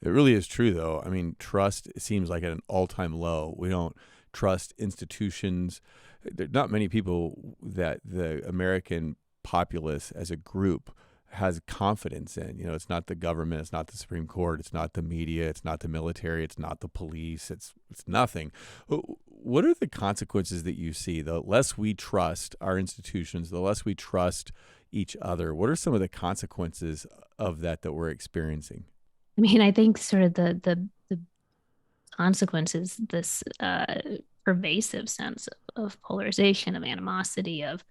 It really is true, though. I mean, trust seems like at an all-time low. We don't trust institutions. There are not many people that the American populace as a group has confidence in. It's not the government, it's not the Supreme Court, it's not the media, it's not the military, it's not the police, it's nothing. What are the consequences that you see? The less we trust our institutions, the less we trust each other. What are some of the consequences of that we're experiencing? I mean, I think sort of the consequences, this pervasive sense of polarization, of animosity, of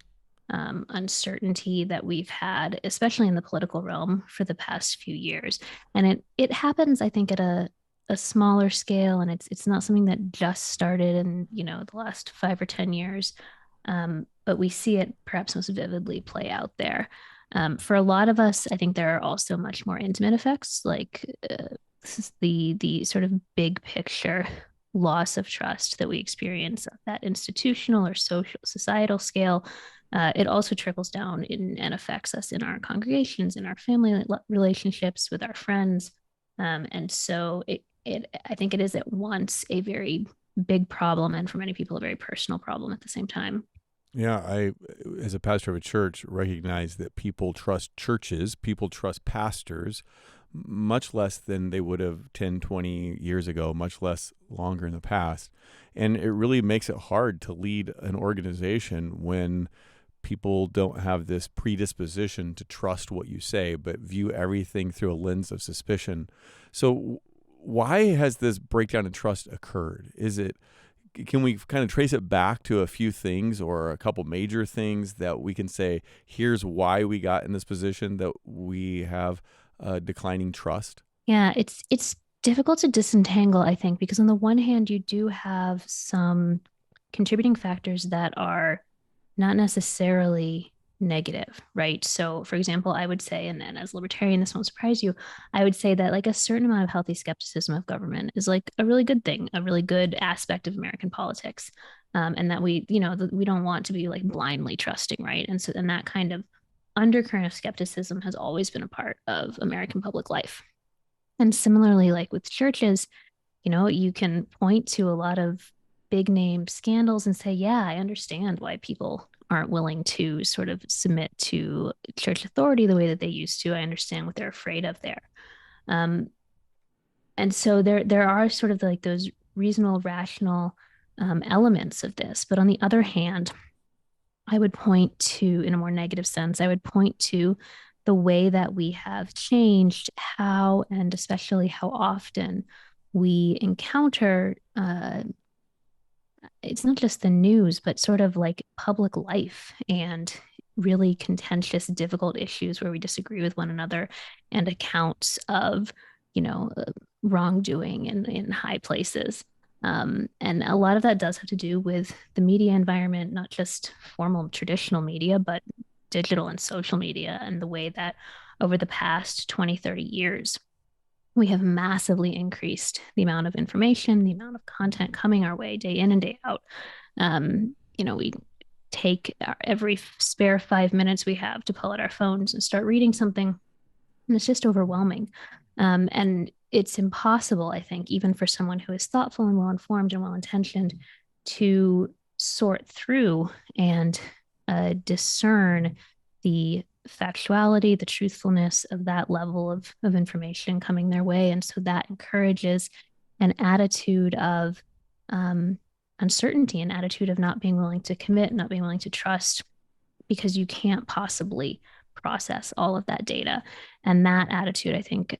uncertainty that we've had, especially in the political realm for the past few years. And it happens, I think, at a smaller scale, and it's not something that just started in, the last 5 or 10 years. But we see it perhaps most vividly play out there. For a lot of us, I think there are also much more intimate effects, like the sort of big picture loss of trust that we experience at that institutional or social societal scale. It also trickles down and affects us in our congregations, in our family relationships with our friends. And so I think it is at once a very big problem and for many people a very personal problem at the same time. Yeah, as a pastor of a church, recognize that people trust churches, people trust pastors much less than they would have 10, 20 years ago, much less longer in the past. And it really makes it hard to lead an organization when people don't have this predisposition to trust what you say, but view everything through a lens of suspicion. So why has this breakdown in trust occurred? Can we kind of trace it back to a few things or a couple major things that we can say, here's why we got in this position that we have declining trust? Yeah, it's difficult to disentangle, I think, because on the one hand, you do have some contributing factors that are not necessarily negative, right? So, for example, I would say, and as a libertarian, this won't surprise you, I would say that like a certain amount of healthy skepticism of government is like a really good thing, a really good aspect of American politics. And that we don't want to be like blindly trusting, right? And that kind of undercurrent of skepticism has always been a part of American public life. And similarly, like with churches, you can point to a lot of big name scandals and say, yeah, I understand why people aren't willing to sort of submit to church authority the way that they used to. I understand what they're afraid of there. Um, and so there are sort of like those reasonable, rational elements of this. But on the other hand, I would point to, in a more negative sense, I would point to the way that we have changed how and especially how often we encounter it's not just the news, but sort of like public life and really contentious, difficult issues where we disagree with one another and accounts of, you know, uh, wrongdoing in high places. And a lot of that does have to do with the media environment, not just formal traditional media, but digital and social media, and the way that over the past 20, 30 years, we have massively increased the amount of information, the amount of content coming our way day in and day out. We take every spare 5 minutes we have to pull out our phones and start reading something, and it's just overwhelming. And it's impossible, I think, even for someone who is thoughtful and well informed and well intentioned, to sort through and discern the factuality, the truthfulness of that level of information coming their way. And so that encourages an attitude of uncertainty, an attitude of not being willing to commit, not being willing to trust, because you can't possibly process all of that data. And that attitude, I think,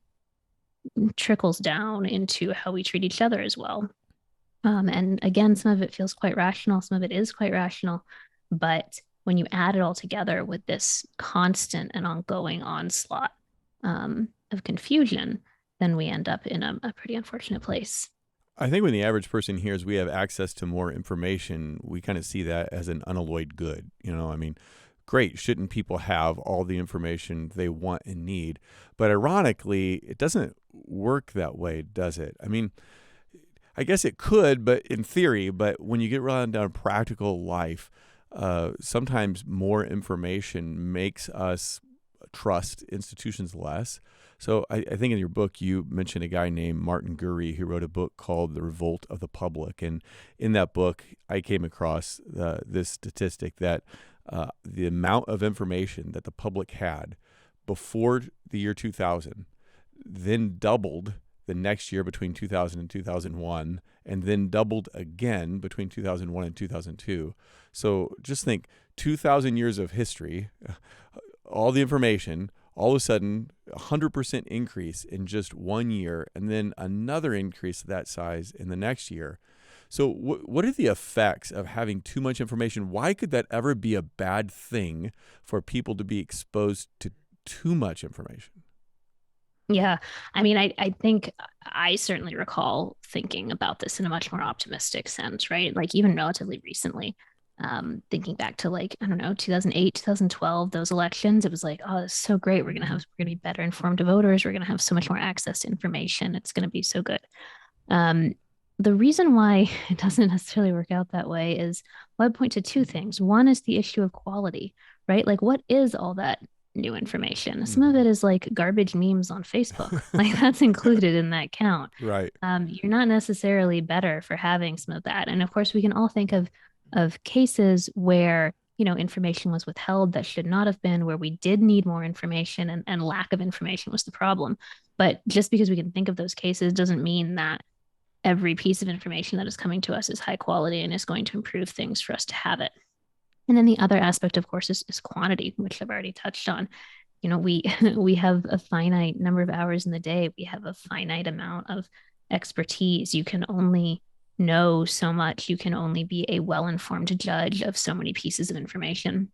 trickles down into how we treat each other as well. And again, some of it feels quite rational, some of it is quite rational. But when you add it all together with this constant and ongoing onslaught of confusion, then we end up in a pretty unfortunate place. I think when the average person hears we have access to more information, we kind of see that as an unalloyed good. I mean, great, shouldn't people have all the information they want and need? But ironically, it doesn't work that way, does it? I mean, I guess it could, but in theory, but when you get right down to practical life, sometimes more information makes us trust institutions less. So I think in your book you mentioned a guy named Martin Gurry who wrote a book called The Revolt of the Public. And in that book, I came across this statistic that the amount of information that the public had before the year 2000 then doubled the next year between 2000 and 2001, and then doubled again between 2001 and 2002. So just think 2,000 years of history, all the information, all of a sudden, 100% increase in just 1 year, and then another increase of that size in the next year. So what are the effects of having too much information? Why could that ever be a bad thing for people to be exposed to too much information? Yeah. I mean, I think I certainly recall thinking about this in a much more optimistic sense, right? Like even relatively recently, thinking back to like, I don't know, 2008, 2012, those elections, it was like, oh, it's so great. We're going to be better informed voters. We're going to have so much more access to information. It's going to be so good. Um, the reason why it doesn't necessarily work out that way is, well, I'd point to two things. One is the issue of quality, right? Like, what is all that new information? Some of it is like garbage memes on Facebook. Like, that's included in that count. Right. You're not necessarily better for having some of that. And of course, we can all think of cases where information was withheld that should not have been, where we did need more information and lack of information was the problem. But just because we can think of those cases doesn't mean that every piece of information that is coming to us is high quality and is going to improve things for us to have it. And then the other aspect, of course, is quantity, which I've already touched on. We we have a finite number of hours in the day. We have a finite amount of expertise. You can only know so much. You can only be a well-informed judge of so many pieces of information.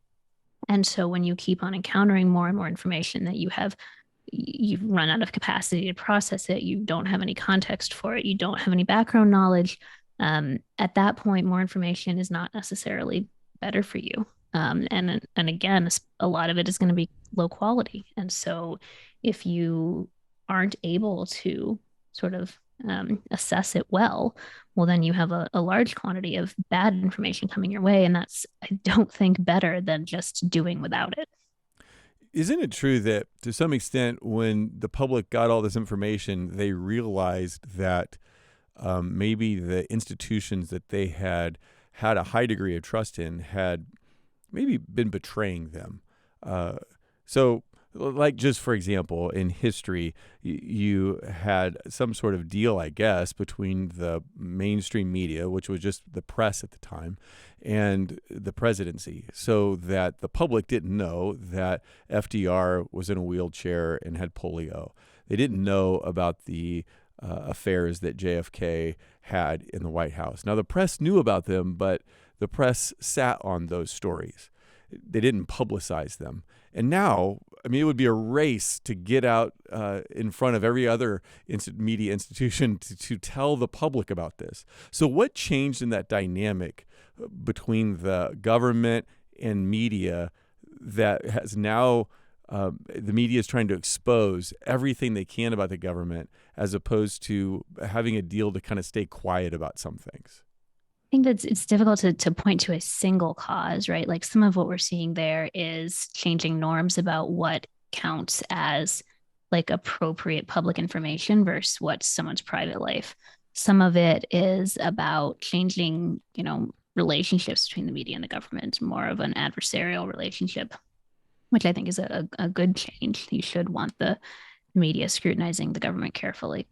And so when you keep on encountering more and more information that you've run out of capacity to process it, you don't have any context for it, you don't have any background knowledge. At that point, more information is not necessarily better for you. And again, a lot of it is going to be low quality. And so if you aren't able to sort of assess it well, then you have a large quantity of bad information coming your way. And that's, I don't think, better than just doing without it. Isn't it true that to some extent, when the public got all this information, they realized that maybe the institutions that they had a high degree of trust in had maybe been betraying them? So, like, just for example, in history, you had some sort of deal, I guess, between the mainstream media, which was just the press at the time, and the presidency, so that the public didn't know that FDR was in a wheelchair and had polio. They didn't know about the affairs that JFK had in the White House. Now, the press knew about them, but the press sat on those stories. They didn't publicize them. And now, I mean, it would be a race to get out in front of every other media institution to tell the public about this. So what changed in that dynamic between the government and media that has now the media is trying to expose everything they can about the government as opposed to having a deal to kind of stay quiet about some things? Think that it's difficult to point to a single cause, right? Like some of what we're seeing there is changing norms about what counts as like appropriate public information versus what's someone's private life. Some of it is about changing, relationships between the media and the government, more of an adversarial relationship, which I think is a good change. You should want the media scrutinizing the government carefully.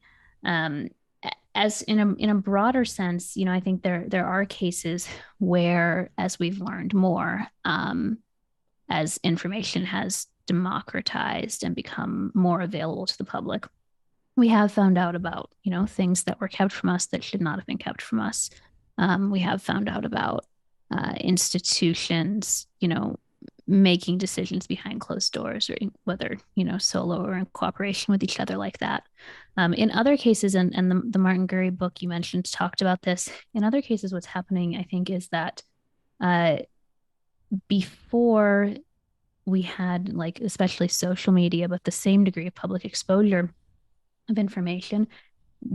As in a broader sense, I think there are cases where, as we've learned more, as information has democratized and become more available to the public, we have found out about things that were kept from us that should not have been kept from us. We have found out about institutions, making decisions behind closed doors, or whether solo or in cooperation with each other like that. In other cases, and the Martin Gurry book you mentioned talked about this. In other cases, what's happening, I think, is that before we had, like, especially social media, but the same degree of public exposure of information,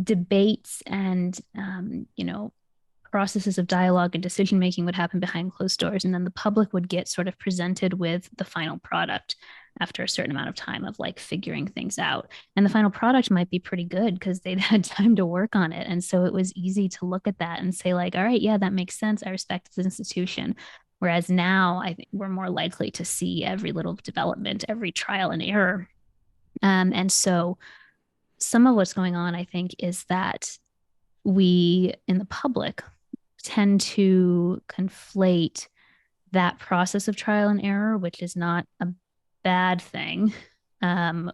debates and processes of dialogue and decision making would happen behind closed doors, and then the public would get sort of presented with the final product after a certain amount of time of like figuring things out. And the final product might be pretty good because they'd had time to work on it. And so it was easy to look at that and say, like, all right, yeah, that makes sense. I respect this institution. Whereas now I think we're more likely to see every little development, every trial and error. And so some of what's going on, I think, is that we in the public tend to conflate that process of trial and error, which is not a bad thing,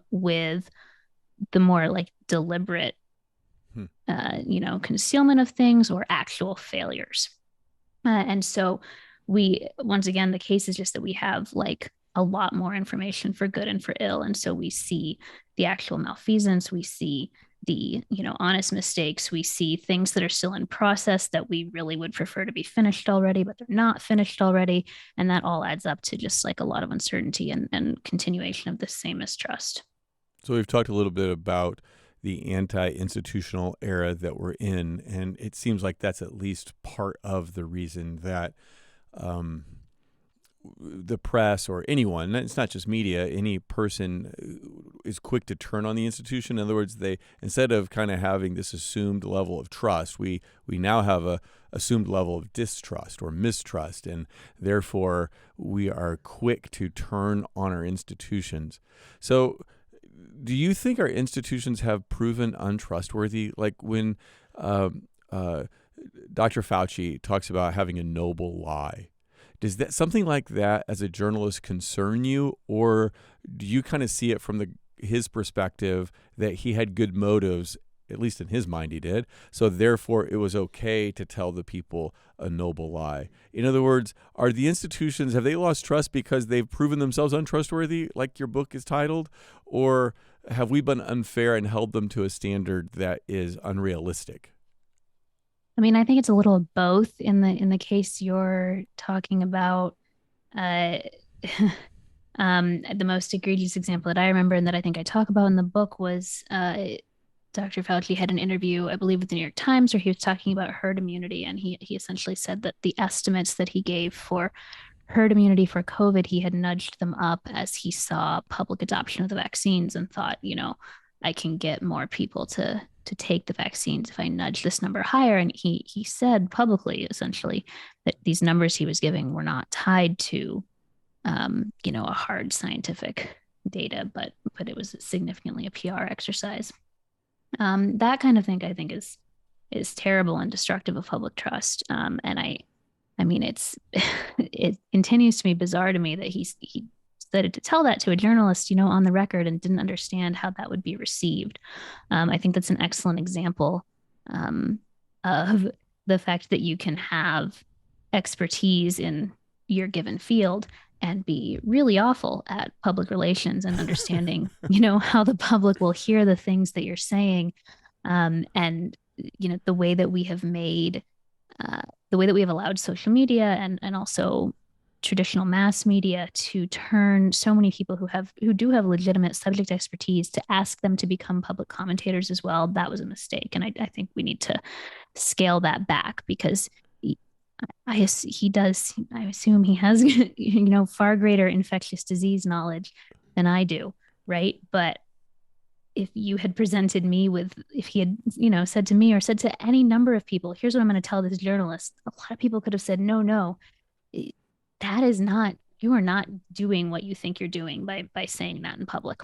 with the more like deliberate, Hmm. concealment of things or actual failures. And so once again, the case is just that we have like a lot more information for good and for ill. And so we see the actual malfeasance, we see the, honest mistakes, we see things that are still in process that we really would prefer to be finished already, but they're not finished already. And that all adds up to just like a lot of uncertainty and continuation of the same mistrust. So we've talked a little bit about the anti-institutional era that we're in, and it seems like that's at least part of the reason that um, the press or anyone, it's not just media, any person is quick to turn on the institution. In other words, they, instead of kind of having this assumed level of trust, we now have a assumed level of distrust or mistrust, and therefore we are quick to turn on our institutions. So do you think our institutions have proven untrustworthy? Like when Dr. Fauci talks about having a noble lie, does that something like that as a journalist concern you, or do you kind of see it from his perspective that he had good motives, at least in his mind he did, so therefore it was okay to tell the people a noble lie? In other words, are the institutions, have they lost trust because they've proven themselves untrustworthy, like your book is titled, or have we been unfair and held them to a standard that is unrealistic? I mean, I think it's a little of both in the case you're talking about. Uh, the most egregious example that I remember and that I think I talk about in the book was Dr. Fauci had an interview, I believe, with the New York Times, where he was talking about herd immunity, and he essentially said that the estimates that he gave for herd immunity for COVID, he had nudged them up as he saw public adoption of the vaccines and thought, I can get more people to take the vaccines if I nudge this number higher. And he said publicly, essentially, that these numbers he was giving were not tied to, a hard scientific data, but it was significantly a PR exercise. That kind of thing, I think, is terrible and destructive of public trust. And I mean, it continues to be bizarre to me that he decided to tell that to a journalist, on the record, and didn't understand how that would be received. I think that's an excellent example of the fact that you can have expertise in your given field and be really awful at public relations and understanding, how the public will hear the things that you're saying. And, the way that we have made, the way that we have allowed social media and also traditional mass media to turn so many people who do have legitimate subject expertise to ask them to become public commentators as well. That was a mistake. And I think we need to scale that back because I assume he has, far greater infectious disease knowledge than I do. Right. But if you had presented me with, if he had, said to me or said to any number of people, here's what I'm going to tell this journalist, a lot of people could have said, no, that is not, you are not doing what you think you're doing by saying that in public.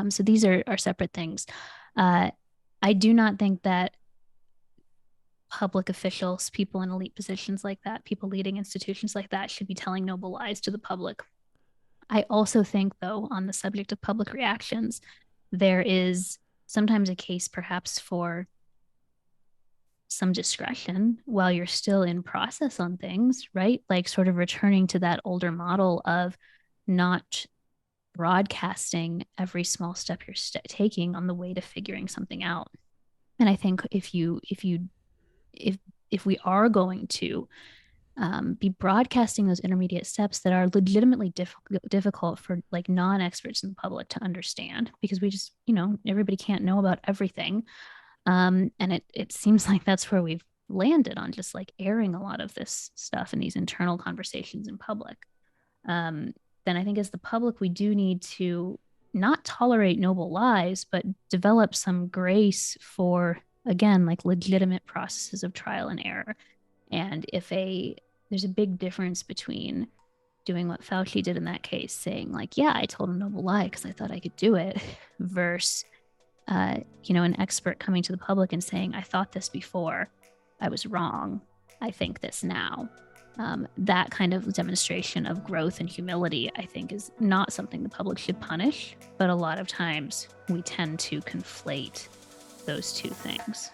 So these are separate things. I do not think that public officials, people in elite positions like that, people leading institutions like that should be telling noble lies to the public. I also think, though, on the subject of public reactions, there is sometimes a case perhaps for some discretion while you're still in process on things, right? Like sort of returning to that older model of not broadcasting every small step you're taking on the way to figuring something out. And I think if we are going to be broadcasting those intermediate steps that are legitimately difficult for like non-experts in the public to understand, because we just, everybody can't know about everything. And it seems like that's where we've landed on just like airing a lot of this stuff in these internal conversations in public. Then I think as the public, we do need to not tolerate noble lies, but develop some grace for, again, like legitimate processes of trial and error. And there's a big difference between doing what Fauci did in that case, saying like, yeah, I told a noble lie because I thought I could do it, versus, an expert coming to the public and saying, I thought this before, I was wrong, I think this now. That kind of demonstration of growth and humility, I think, is not something the public should punish, but a lot of times we tend to conflate those two things.